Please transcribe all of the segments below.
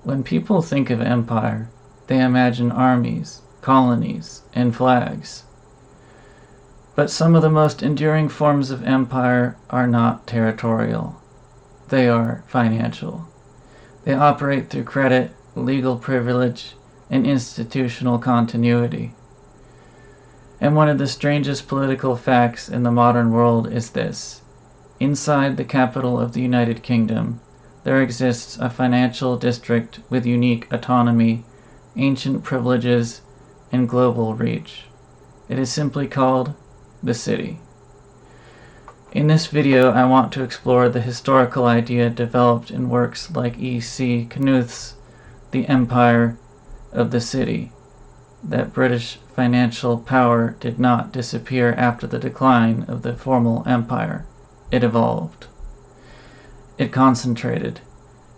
When people think of empire, they imagine armies, colonies, and flags. But some of the most enduring forms of empire are not territorial. They are financial. They operate through credit, legal privilege, and institutional continuity. And one of the strangest political facts in the modern world is this. Inside the capital of the United Kingdom, there exists a financial district with unique autonomy, ancient privileges, and global reach. It is simply called the city. In this video, I want to explore the historical idea developed in works like E.C. Knuth's The Empire of the City, that British financial power did not disappear after the decline of the formal empire. It evolved. It concentrated,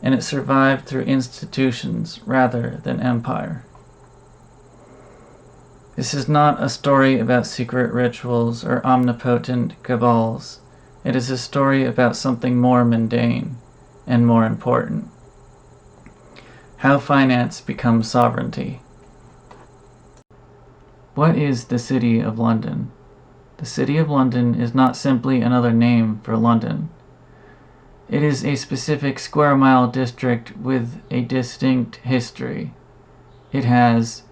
and it survived through institutions rather than empire. This is not a story about secret rituals or omnipotent cabals. It is a story about something more mundane and more important. How finance becomes sovereignty. What is the City of London? The City of London is not simply another name for London. It is a specific square-mile district with a distinct history. It has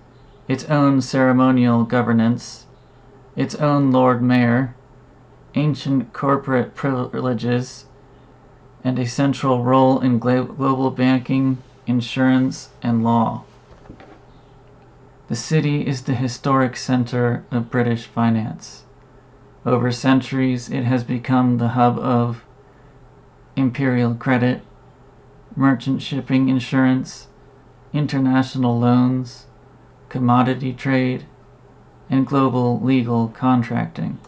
its own ceremonial governance, its own Lord Mayor, ancient corporate privileges, and a central role in global banking, insurance, and law. The city is the historic center of British finance. Over centuries, it has become the hub of Imperial credit, merchant shipping insurance, international loans, commodity trade, and global legal contracting.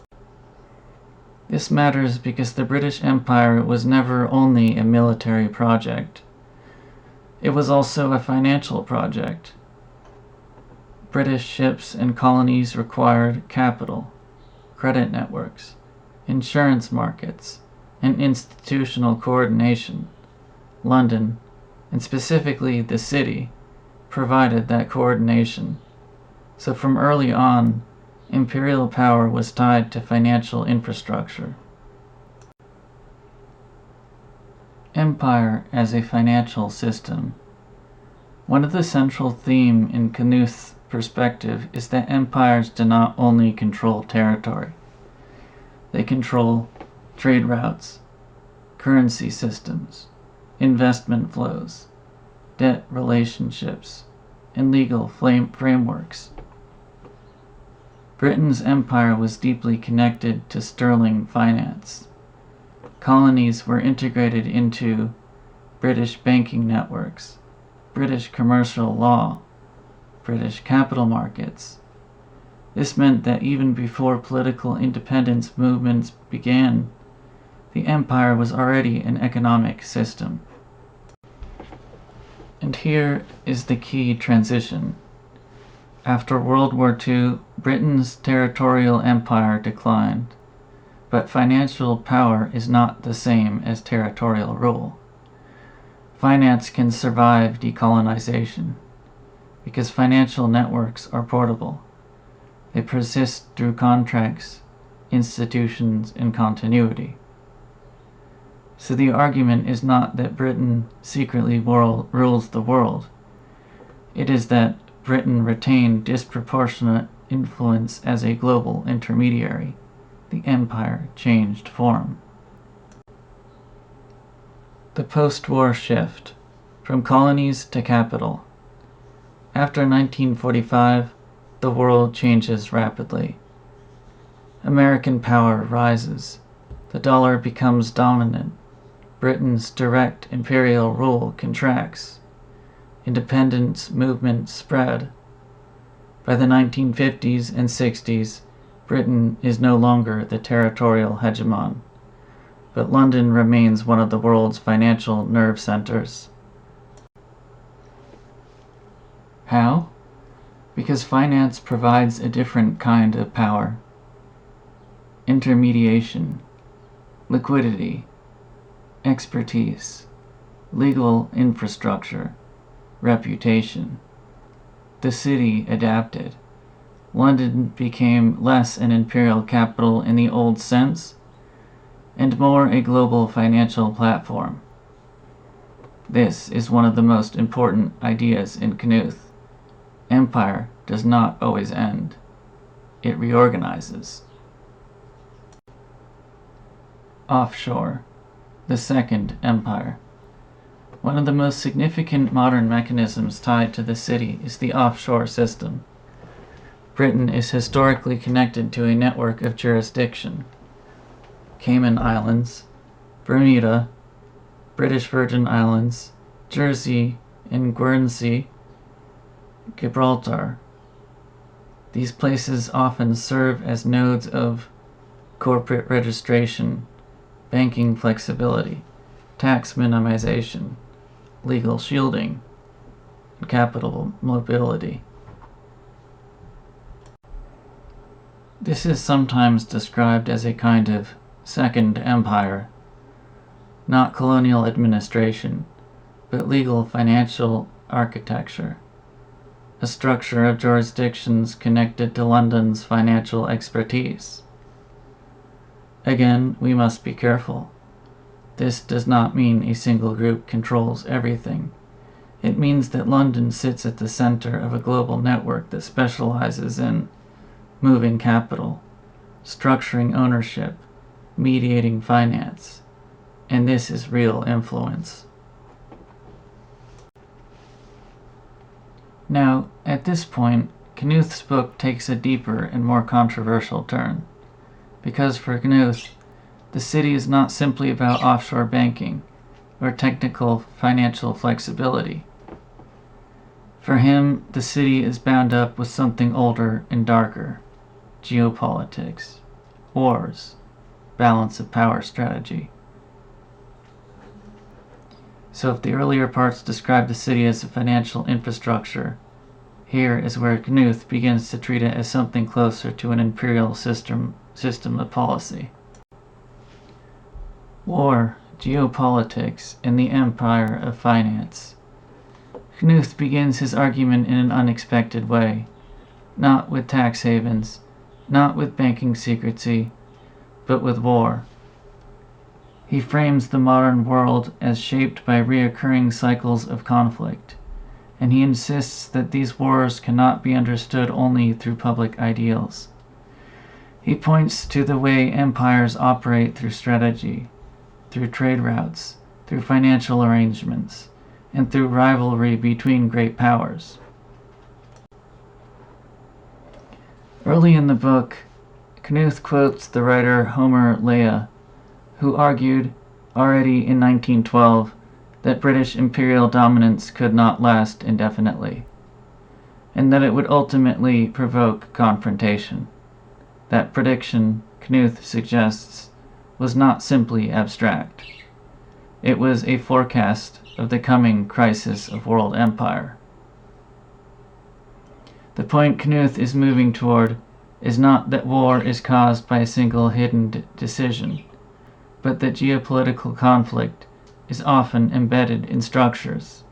This matters because the British Empire was never only a military project. It was also a financial project. British ships and colonies required capital, credit networks, insurance markets, and institutional coordination. London, and specifically the city, provided that coordination. So from early on, imperial power was tied to financial infrastructure. Empire as a financial system. One of the central themes in Knuth's perspective is that empires do not only control territory. They control trade routes, currency systems, investment flows, debt relationships, and legal frameworks. Britain's empire was deeply connected to sterling finance. Colonies were integrated into British banking networks, British commercial law, British capital markets. This meant that even before political independence movements began, the empire was already an economic system. And here is the key transition. After World War II, Britain's territorial empire declined, but financial power is not the same as territorial rule. Finance can survive decolonization because financial networks are portable. They persist through contracts, institutions, and continuity. So the argument is not that Britain secretly rules the world. It is that Britain retained disproportionate influence as a global intermediary. The empire changed form. The post-war shift from colonies to capital. After 1945, the world changes rapidly. American power rises. The dollar becomes dominant. Britain's direct imperial rule contracts. Independence movements spread. By the 1950s and 60s, Britain is no longer the territorial hegemon, but London remains one of the world's financial nerve centers. How? Because finance provides a different kind of power. Intermediation, liquidity, expertise, legal infrastructure, reputation. The city adapted. London became less an imperial capital in the old sense, and more a global financial platform. This is one of the most important ideas in Knuth. Empire does not always end. It reorganizes. Offshore, the Second Empire. One of the most significant modern mechanisms tied to the city is the offshore system. Britain is historically connected to a network of jurisdiction. Cayman Islands, Bermuda, British Virgin Islands, Jersey and Guernsey, Gibraltar. These places often serve as nodes of corporate registration, banking flexibility, tax minimization, legal shielding, and capital mobility. This is sometimes described as a kind of second empire, not colonial administration, but legal financial architecture, a structure of jurisdictions connected to London's financial expertise. Again, we must be careful. This does not mean a single group controls everything. It means that London sits at the center of a global network that specializes in moving capital, structuring ownership, mediating finance, and this is real influence. Now, at this point, Knuth's book takes a deeper and more controversial turn, because for Knuth, the city is not simply about offshore banking or technical financial flexibility. For him, the city is bound up with something older and darker: geopolitics, wars, balance of power strategy. So if the earlier parts describe the city as a financial infrastructure, here is where Knuth begins to treat it as something closer to an imperial system of policy. War, geopolitics, and the empire of finance. Knuth begins his argument in an unexpected way, not with tax havens, not with banking secrecy, but with war. He frames the modern world as shaped by recurring cycles of conflict, and he insists that these wars cannot be understood only through public ideals. He points to the way empires operate through strategy, through trade routes, through financial arrangements, and through rivalry between great powers. Early in the book, Knuth quotes the writer Homer Lea, who argued, already in 1912, that British imperial dominance could not last indefinitely, and that it would ultimately provoke confrontation. That prediction, Knuth suggests, was not simply abstract. It was a forecast of the coming crisis of world empire. The point Knuth is moving toward is not that war is caused by a single hidden decision, but that geopolitical conflict is often embedded in structures: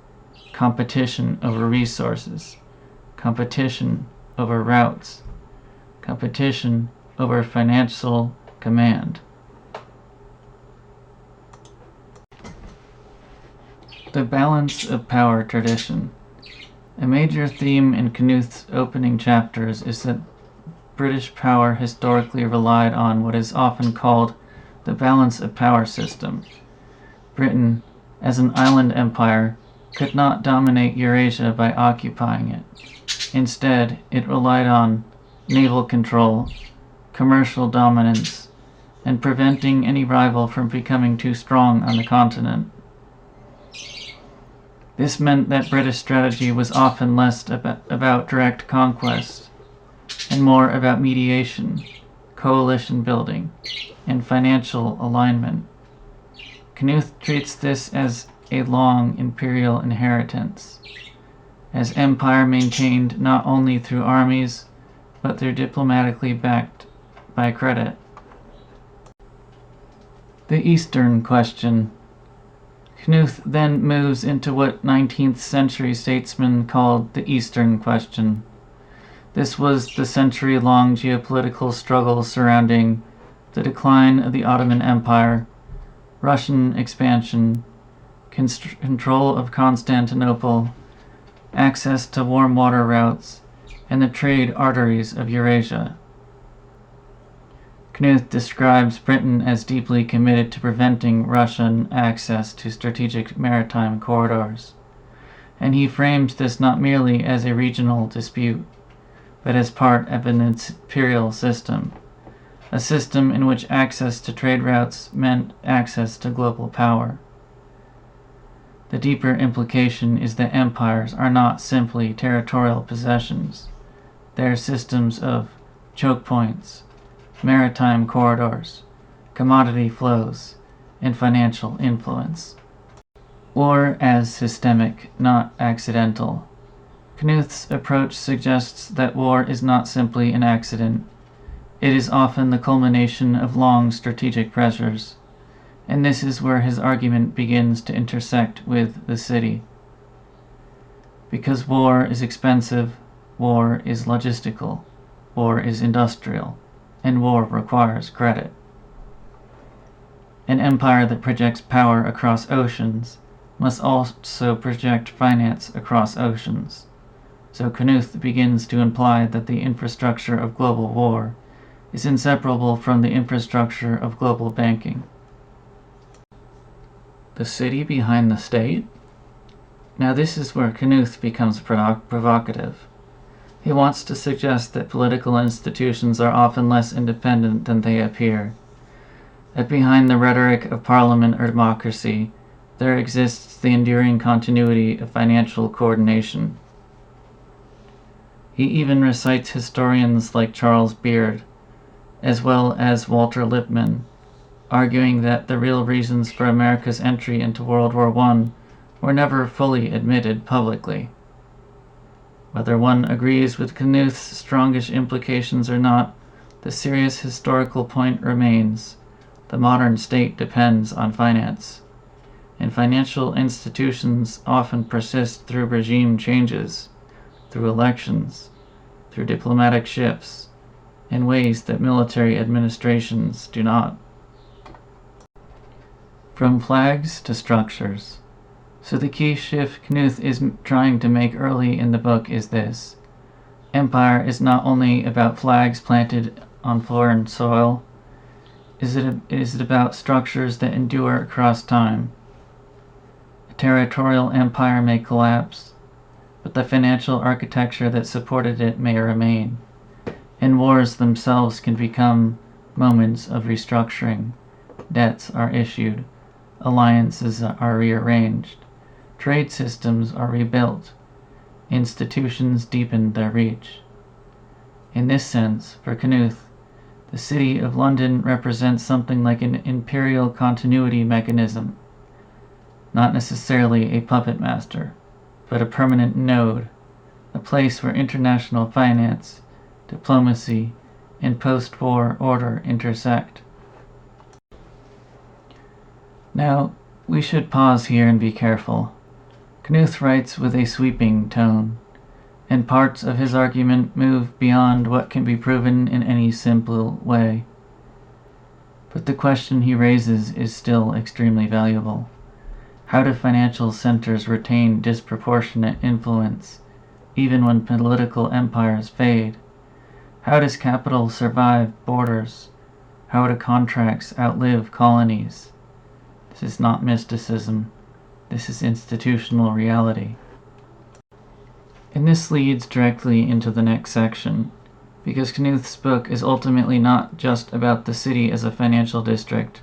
competition over resources, competition over routes, competition over financial command. The balance of power tradition. A major theme in Knuth's opening chapters is that British power historically relied on what is often called the balance of power system. Britain, as an island empire, could not dominate Eurasia by occupying it. Instead, it relied on naval control, commercial dominance, and preventing any rival from becoming too strong on the continent. This meant that British strategy was often less about direct conquest and more about mediation, coalition building, and financial alignment. Knuth treats this as a long imperial inheritance, as empire maintained not only through armies, but through diplomatically backed by credit. The Eastern question. Knuth then moves into what 19th century statesmen called the Eastern Question. This was the century-long geopolitical struggle surrounding the decline of the Ottoman Empire, Russian expansion, control of Constantinople, access to warm water routes, and the trade arteries of Eurasia. Knuth describes Britain as deeply committed to preventing Russian access to strategic maritime corridors, and he framed this not merely as a regional dispute, but as part of an imperial system, a system in which access to trade routes meant access to global power. The deeper implication is that empires are not simply territorial possessions. They are systems of choke points, maritime corridors, commodity flows, and financial influence. War as systemic, not accidental. Knuth's approach suggests that war is not simply an accident. It is often the culmination of long strategic pressures, and this is where his argument begins to intersect with the city. Because war is expensive, war is logistical, war is industrial, and war requires credit. An empire that projects power across oceans must also project finance across oceans. So Knuth begins to imply that the infrastructure of global war is inseparable from the infrastructure of global banking. The city behind the state? Now this is where Knuth becomes provocative. He wants to suggest that political institutions are often less independent than they appear, that behind the rhetoric of parliament or democracy, there exists the enduring continuity of financial coordination. He even recites historians like Charles Beard, as well as Walter Lippmann, arguing that the real reasons for America's entry into World War I were never fully admitted publicly. Whether one agrees with Knuth's strongish implications or not, the serious historical point remains: the modern state depends on finance, and financial institutions often persist through regime changes, through elections, through diplomatic shifts, in ways that military administrations do not. From flags to structures. So the key shift Knuth is trying to make early in the book is this: empire is not only about flags planted on foreign soil, is it about structures that endure across time. A territorial empire may collapse, but the financial architecture that supported it may remain, and wars themselves can become moments of restructuring. Debts are issued, alliances are rearranged, trade systems are rebuilt, institutions deepen their reach. In this sense, for Knuth, the City of London represents something like an imperial continuity mechanism, not necessarily a puppet master, but a permanent node, a place where international finance, diplomacy, and post-war order intersect. Now, we should pause here and be careful. Knuth writes with a sweeping tone, and parts of his argument move beyond what can be proven in any simple way. But the question he raises is still extremely valuable. How do financial centers retain disproportionate influence, even when political empires fade? How does capital survive borders? How do contracts outlive colonies? This is not mysticism. This is institutional reality. And this leads directly into the next section, because Knuth's book is ultimately not just about the city as a financial district,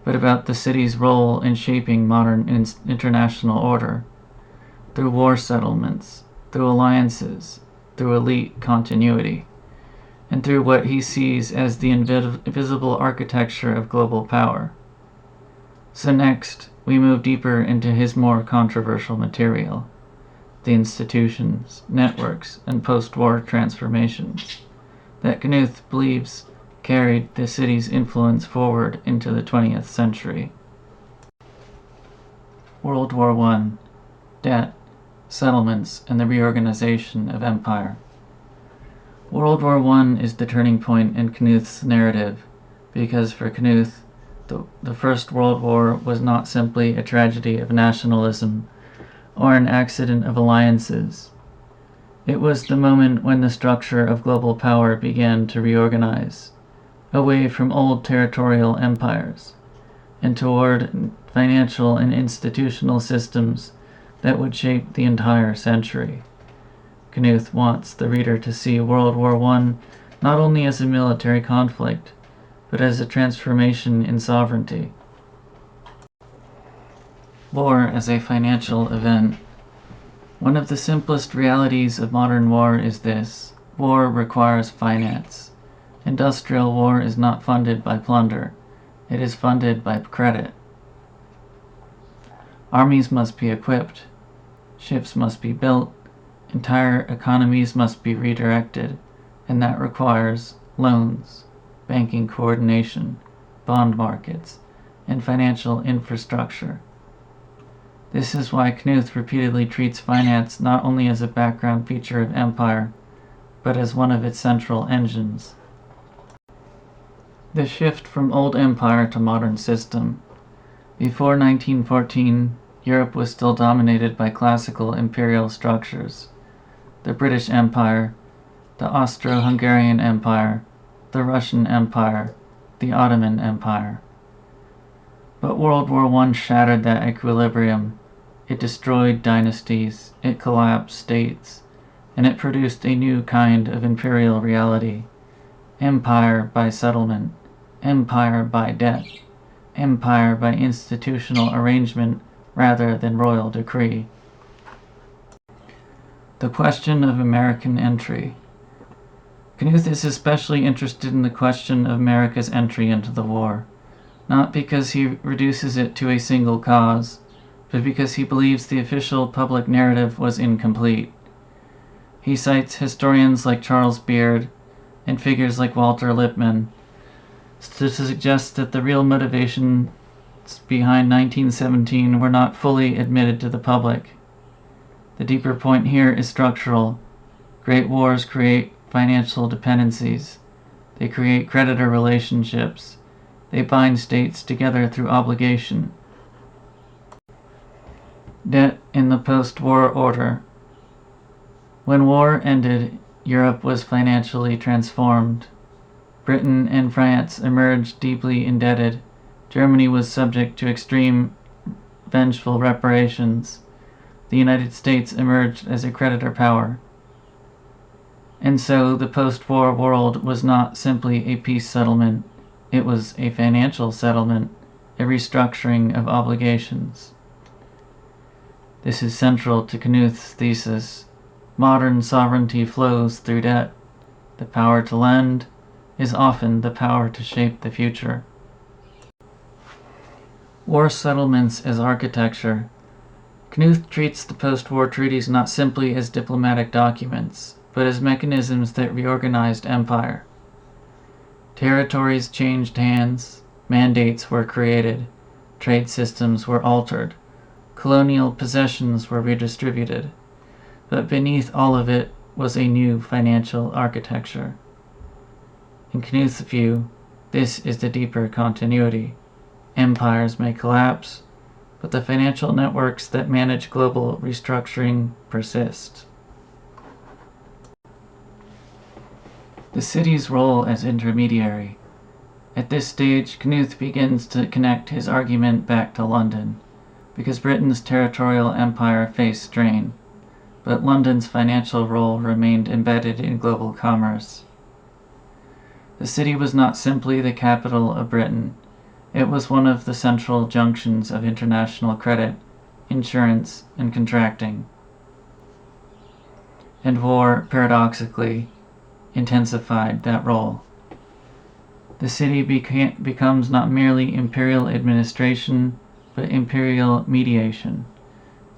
but about the city's role in shaping modern international order, through war settlements, through alliances, through elite continuity, and through what he sees as the invisible architecture of global power. So next, we move deeper into his more controversial material, the institutions, networks, and post-war transformations that Knuth believes carried the city's influence forward into the 20th century. World War I, debt, settlements, and the reorganization of empire. World War I is the turning point in Knuth's narrative, because for Knuth, the First World War was not simply a tragedy of nationalism or an accident of alliances. It was the moment when the structure of global power began to reorganize, away from old territorial empires, and toward financial and institutional systems that would shape the entire century. Knuth wants the reader to see World War I not only as a military conflict, but as a transformation in sovereignty. War as a financial event. One of the simplest realities of modern war is this: war requires finance. Industrial war is not funded by plunder, it is funded by credit. Armies must be equipped, ships must be built, entire economies must be redirected, and that requires loans, banking coordination, bond markets, and financial infrastructure. This is why Knuth repeatedly treats finance not only as a background feature of empire, but as one of its central engines. The shift from old empire to modern system. Before 1914, Europe was still dominated by classical imperial structures: the British Empire, the Austro-Hungarian Empire, the Russian Empire, the Ottoman Empire. But World War I shattered that equilibrium. It destroyed dynasties, it collapsed states, and it produced a new kind of imperial reality: empire by settlement, empire by debt, empire by institutional arrangement rather than royal decree. The question of American entry. Knuth is especially interested in the question of America's entry into the war, not because he reduces it to a single cause, but because he believes the official public narrative was incomplete. He cites historians like Charles Beard and figures like Walter Lippmann to suggest that the real motivations behind 1917 were not fully admitted to the public. The deeper point here is structural. Great wars create financial dependencies. They create creditor relationships. They bind states together through obligation. Debt in the post-war order. When war ended, Europe was financially transformed. Britain and France emerged deeply indebted. Germany was subject to extreme vengeful reparations. The United States emerged as a creditor power. And so the post-war world was not simply a peace settlement, it was a financial settlement, a restructuring of obligations. This is central to Knuth's thesis. Modern sovereignty flows through debt. The power to lend is often the power to shape the future. War settlements as architecture. Knuth treats the post-war treaties not simply as diplomatic documents, but as mechanisms that reorganized empire. Territories changed hands, mandates were created, trade systems were altered, colonial possessions were redistributed, but beneath all of it was a new financial architecture. In Knuth's view, this is the deeper continuity. Empires may collapse, but the financial networks that manage global restructuring persist. The city's role as intermediary. At this stage, Knuth begins to connect his argument back to London, because Britain's territorial empire faced strain, but London's financial role remained embedded in global commerce. The city was not simply the capital of Britain, it was one of the central junctions of international credit, insurance, and contracting. And war, paradoxically, intensified that role. The city becomes not merely imperial administration, but imperial mediation,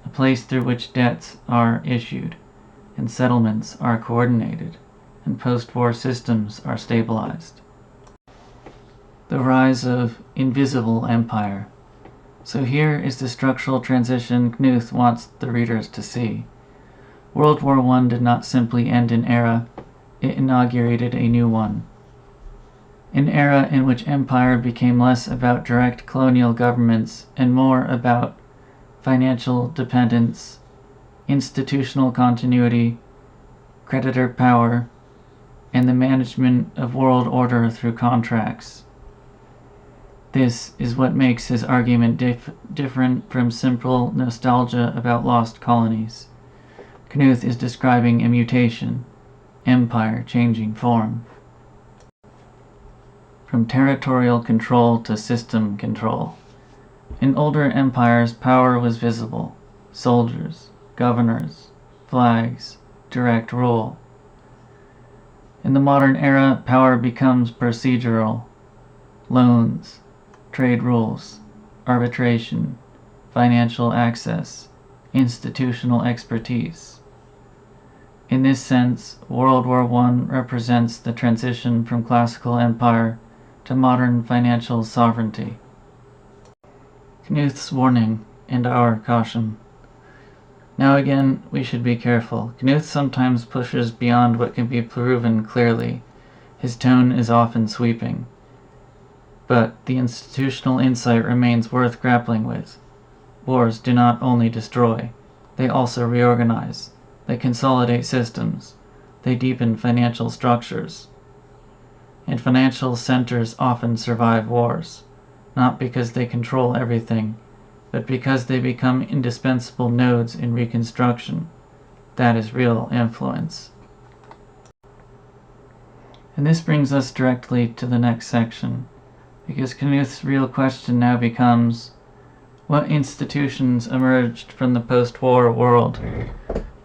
a place through which debts are issued, and settlements are coordinated, and post-war systems are stabilized. The rise of invisible empire. So here is the structural transition Knuth wants the readers to see. World War I did not simply end an era, it inaugurated a new one. An era in which empire became less about direct colonial governments and more about financial dependence, institutional continuity, creditor power, and the management of world order through contracts. This is what makes his argument different from simple nostalgia about lost colonies. Knuth is describing a mutation, empire changing form. From territorial control to system control. In older empires, power was visible: soldiers, governors, flags, direct rule. In the modern era, power becomes procedural: loans, trade rules, arbitration, financial access, institutional expertise. In this sense, World War I represents the transition from classical empire to modern financial sovereignty. Knuth's warning and our caution. Now again, we should be careful. Knuth sometimes pushes beyond what can be proven clearly. His tone is often sweeping. But the institutional insight remains worth grappling with. Wars do not only destroy, they also reorganize. They consolidate systems. They deepen financial structures. And financial centers often survive wars, not because they control everything, but because they become indispensable nodes in reconstruction. That is real influence. And this brings us directly to the next section, because Knuth's real question now becomes, what institutions emerged from the post-war world?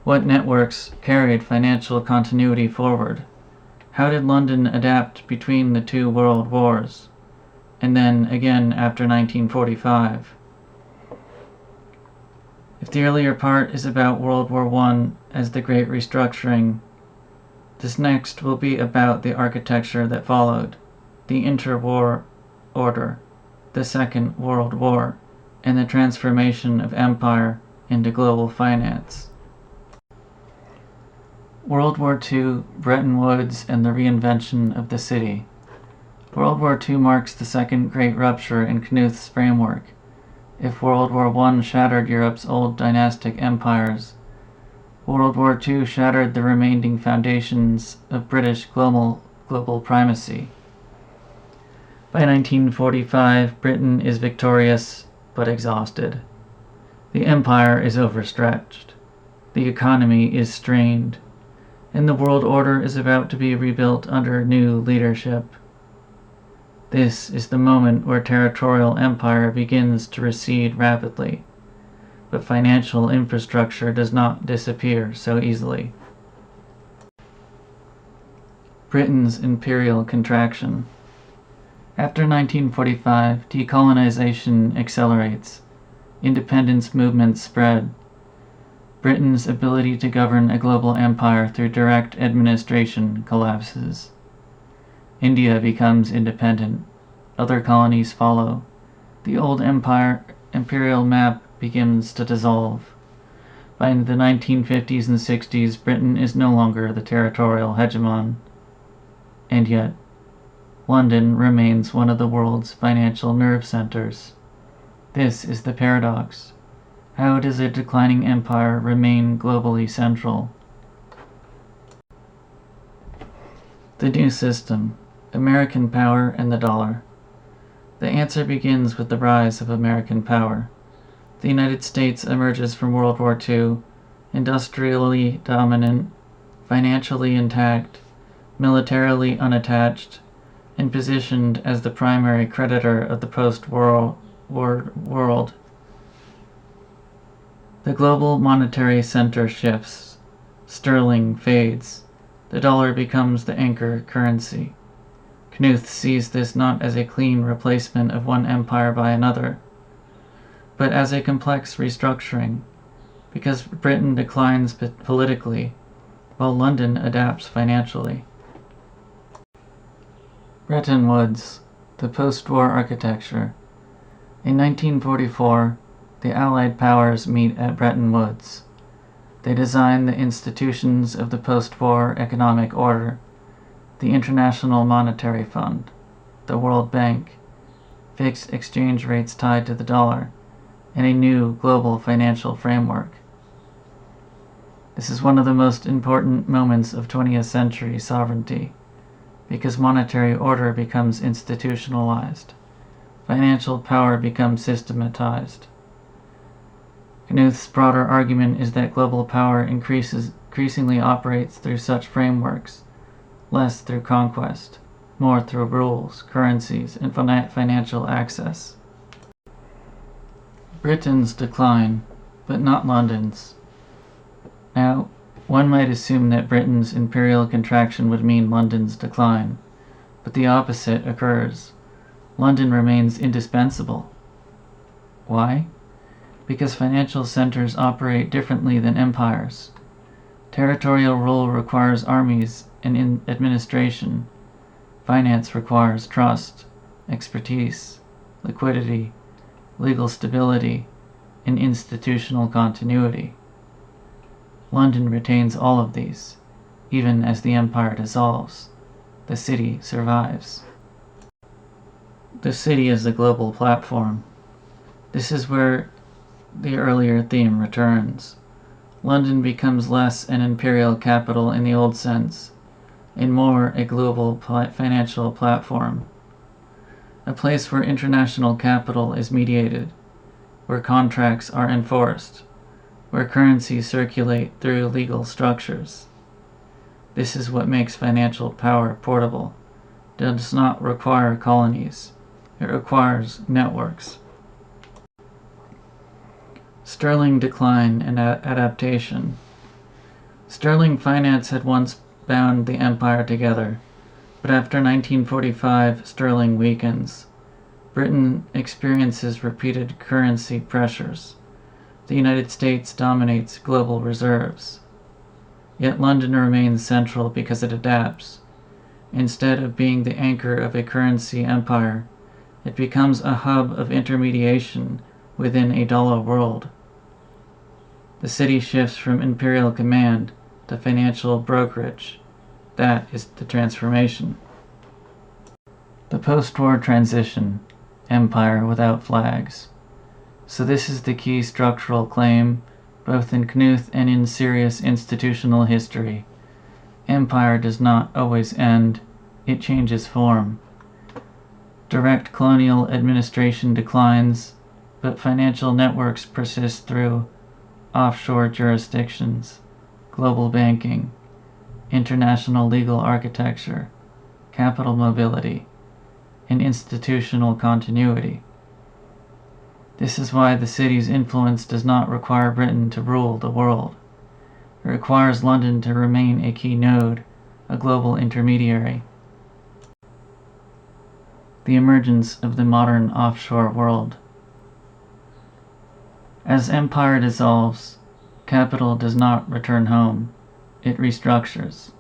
What networks carried financial continuity forward? How did London adapt between the two world wars? And then again after 1945. If the earlier part is about World War I as the Great Restructuring, this next will be about the architecture that followed, the interwar order, the Second World War, and the transformation of empire into global finance. World War II, Bretton Woods, and the reinvention of the city. World War II marks the second great rupture in Knuth's framework. If World War I shattered Europe's old dynastic empires, World War II shattered the remaining foundations of British global primacy. By 1945, Britain is victorious but exhausted. The empire is overstretched. The economy is strained. And the world order is about to be rebuilt under new leadership. This is the moment where territorial empire begins to recede rapidly, but financial infrastructure does not disappear so easily. Britain's imperial contraction. After 1945, decolonization accelerates. Independence movements spread. Britain's ability to govern a global empire through direct administration collapses. India becomes independent. Other colonies follow. The old imperial map begins to dissolve. By the 1950s and 60s, Britain is no longer the territorial hegemon. And yet, London remains one of the world's financial nerve centers. This is the paradox. How does a declining empire remain globally central? The new system. American power and the dollar. The answer begins with the rise of American power. The United States emerges from World War II, industrially dominant, financially intact, militarily unattached, and positioned as the primary creditor of the post-war world. The global monetary center shifts. Sterling fades. The dollar becomes the anchor currency. Knuth sees this not as a clean replacement of one empire by another, but as a complex restructuring, because Britain declines politically, while London adapts financially. Bretton Woods, the post-war architecture. In 1944, the Allied powers meet at Bretton Woods. They design the institutions of the post-war economic order, the International Monetary Fund, the World Bank, fixed exchange rates tied to the dollar, and a new global financial framework. This is one of the most important moments of 20th century sovereignty, because monetary order becomes institutionalized. Financial power becomes systematized. Knuth's broader argument is that global power increasingly operates through such frameworks, less through conquest, more through rules, currencies, and financial access. Britain's decline, but not London's. Now, one might assume that Britain's imperial contraction would mean London's decline, but the opposite occurs. London remains indispensable. Why? Because financial centers operate differently than empires. Territorial rule requires armies and administration. Finance requires trust, expertise, liquidity, legal stability, and institutional continuity. London retains all of these. Even as the empire dissolves, the city survives. The city is the global platform. This is where the earlier theme returns. London becomes less an imperial capital in the old sense, and more a global financial platform. A place where international capital is mediated, where contracts are enforced, where currencies circulate through legal structures. This is what makes financial power portable. It does not require colonies. It requires networks. Sterling decline and adaptation. Sterling finance had once bound the empire together, but after 1945, sterling weakens. Britain experiences repeated currency pressures. The United States dominates global reserves. Yet London remains central because it adapts. Instead of being the anchor of a currency empire, it becomes a hub of intermediation within a dollar world. The city shifts from imperial command to financial brokerage. That is the transformation. The post-war transition, empire without flags. So this is the key structural claim, both in Knuth and in serious institutional history. Empire does not always end, it changes form. Direct colonial administration declines, but financial networks persist through offshore jurisdictions, global banking, international legal architecture, capital mobility, and institutional continuity. This is why the city's influence does not require Britain to rule the world. It requires London to remain a key node, a global intermediary. The emergence of the modern offshore world. As empire dissolves, capital does not return home, it restructures.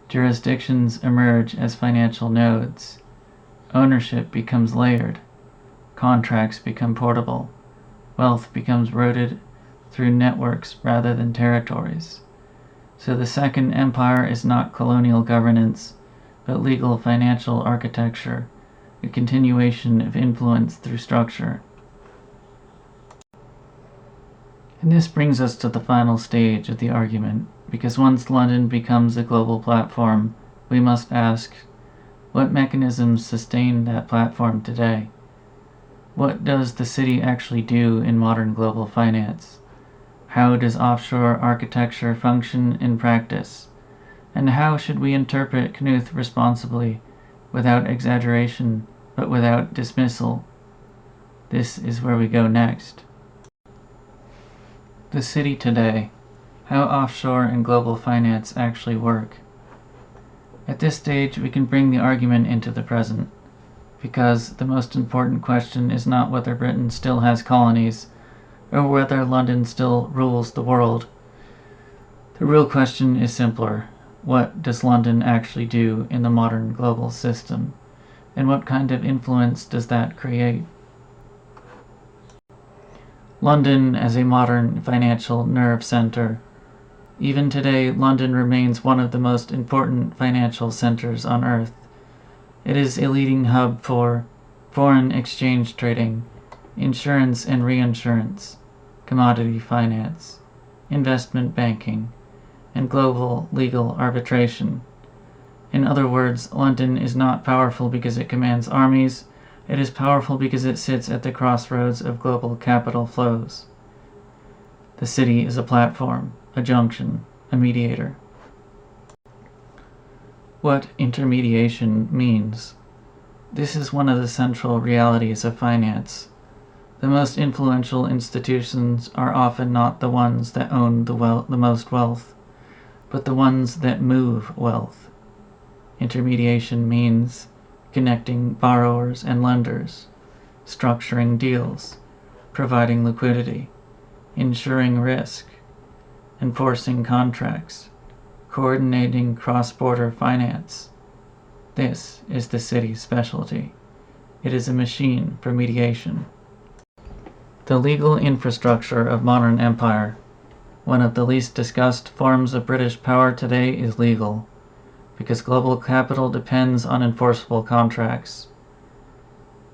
Jurisdictions emerge as financial nodes. Ownership becomes layered. Contracts become portable. Wealth becomes routed through networks rather than territories. So the Second Empire is not colonial governance, but legal financial architecture, a continuation of influence through structure. And this brings us to the final stage of the argument, because once London becomes a global platform, we must ask, what mechanisms sustain that platform today? What does the city actually do in modern global finance? How does offshore architecture function in practice? And how should we interpret Knuth responsibly, without exaggeration, but without dismissal? This is where we go next. The city today, how offshore and global finance actually work. At this stage, we can bring the argument into the present, because the most important question is not whether Britain still has colonies, or whether London still rules the world. The real question is simpler. What does London actually do in the modern global system? And what kind of influence does that create? London as a modern financial nerve center. Even today, London remains one of the most important financial centers on Earth. It is a leading hub for foreign exchange trading, insurance and reinsurance, commodity finance, investment banking, and global legal arbitration. In other words, London is not powerful because it commands armies. It is powerful because it sits at the crossroads of global capital flows. The city is a platform, a junction, a mediator. What intermediation means. This is one of the central realities of finance. The most influential institutions are often not the ones that own the most wealth, but the ones that move wealth. Intermediation means connecting borrowers and lenders, structuring deals, providing liquidity, ensuring risk, enforcing contracts, coordinating cross-border finance. This is the city's specialty. It is a machine for mediation. The legal infrastructure of modern empire. One of the least discussed forms of British power today is legal, because global capital depends on enforceable contracts.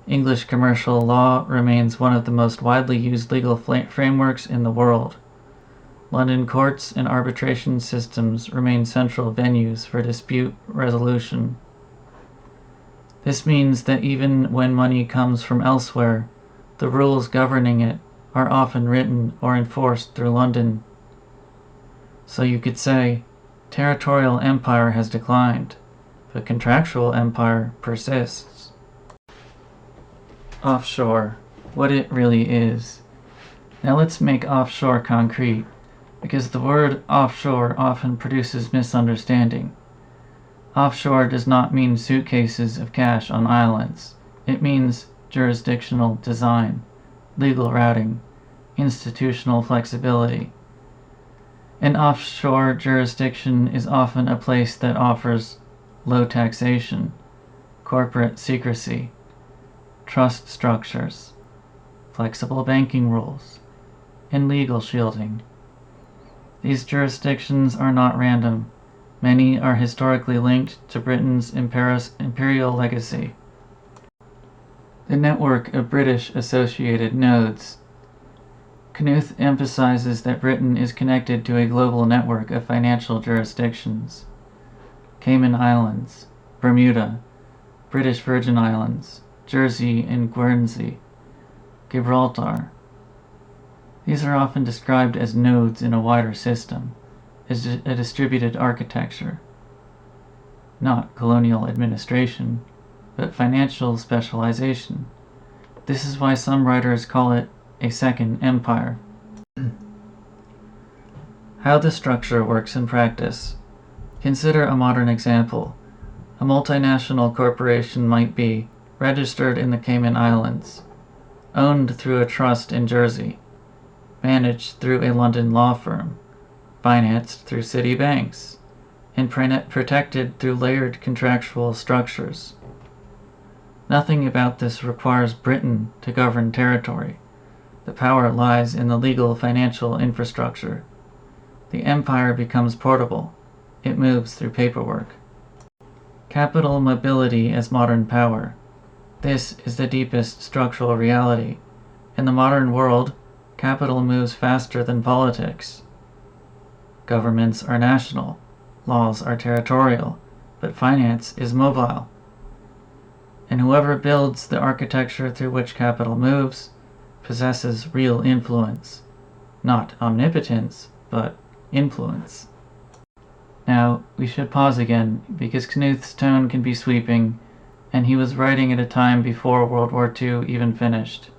English commercial law remains one of the most widely used legal frameworks in the world. London courts and arbitration systems remain central venues for dispute resolution. This means that even when money comes from elsewhere, the rules governing it are often written or enforced through London. So you could say, territorial empire has declined, but contractual empire persists. Offshore, what it really is. Now let's make offshore concrete, because the word offshore often produces misunderstanding. Offshore does not mean suitcases of cash on islands. It means jurisdictional design, legal routing, institutional flexibility. An offshore jurisdiction is often a place that offers low taxation, corporate secrecy, trust structures, flexible banking rules, and legal shielding. These jurisdictions are not random. Many are historically linked to Britain's imperial legacy. The network of British associated nodes. Knuth emphasizes that Britain is connected to a global network of financial jurisdictions. Cayman Islands, Bermuda, British Virgin Islands, Jersey and Guernsey, Gibraltar. These are often described as nodes in a wider system, as a distributed architecture. Not colonial administration, but financial specialization. This is why some writers call it a second empire. How the structure works in practice. Consider a modern example. A multinational corporation might be registered in the Cayman Islands, owned through a trust in Jersey, managed through a London law firm, financed through city banks, and protected through layered contractual structures. Nothing about this requires Britain to govern territory. The power lies in the legal financial infrastructure. The empire becomes portable. It moves through paperwork. Capital mobility as modern power. This is the deepest structural reality. In the modern world, capital moves faster than politics. Governments are national, laws are territorial, but finance is mobile. And whoever builds the architecture through which capital moves possesses real influence. Not omnipotence, but influence. Now, we should pause again, because Knuth's tone can be sweeping, and he was writing at a time before World War II even finished.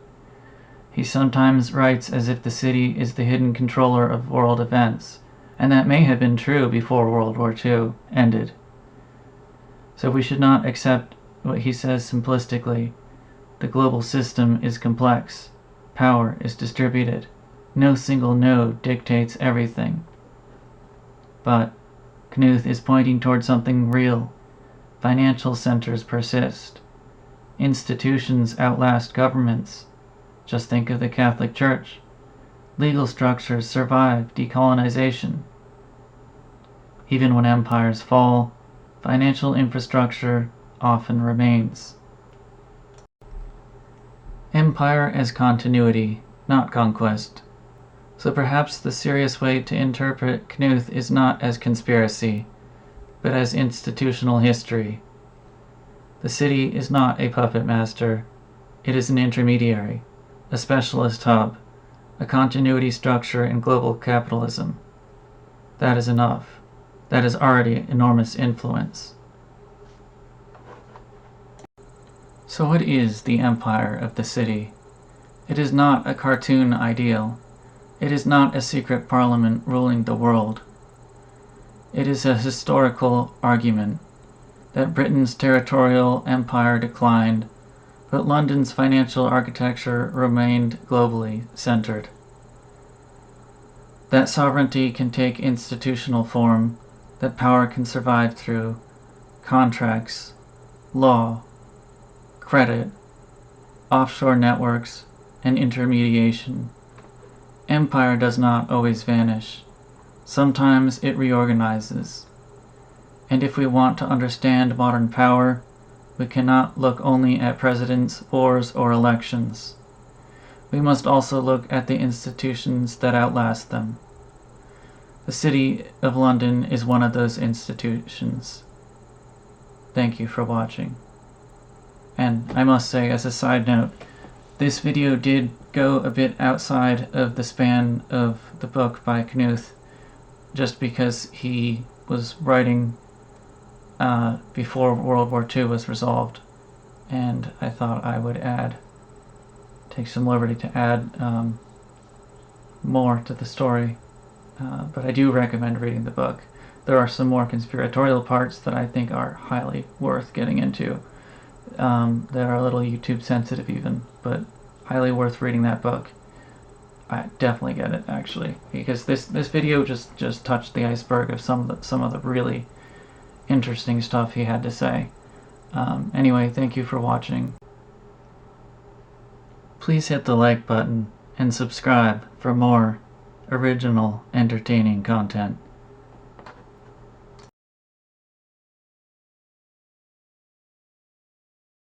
He sometimes writes as if the city is the hidden controller of world events, and that may have been true before World War II ended. So we should not accept what he says simplistically. The global system is complex. Power is distributed. No single node dictates everything. But Knuth is pointing toward something real. Financial centers persist. Institutions outlast governments. Just think of the Catholic Church. Legal structures survive decolonization. Even when empires fall, financial infrastructure often remains. Empire as continuity, not conquest. So perhaps the serious way to interpret Knuth is not as conspiracy, but as institutional history. The city is not a puppet master. It is an intermediary, a specialist hub, a continuity structure in global capitalism. That is enough. That is already enormous influence. So what is the empire of the city? It is not a cartoon ideal. It is not a secret parliament ruling the world. It is a historical argument that Britain's territorial empire declined, but London's financial architecture remained globally centered. That sovereignty can take institutional form, that power can survive through contracts, law, credit, offshore networks, and intermediation. Empire does not always vanish. Sometimes it reorganizes. And if we want to understand modern power, we cannot look only at presidents, wars, or elections. We must also look at the institutions that outlast them. The City of London is one of those institutions. Thank you for watching. And I must say, as a side note, this video did go a bit outside of the span of the book by Knuth, just because he was writing before World War II was resolved, and I thought I would take some liberty to add more to the story, but I do recommend reading the book. There are some more conspiratorial parts that I think are highly worth getting into. That are a little YouTube sensitive even, but highly worth reading that book. I definitely get it, actually, because this video just touched the iceberg of some of the really interesting stuff he had to say. Anyway, thank you for watching. Please hit the like button and subscribe for more original, entertaining content.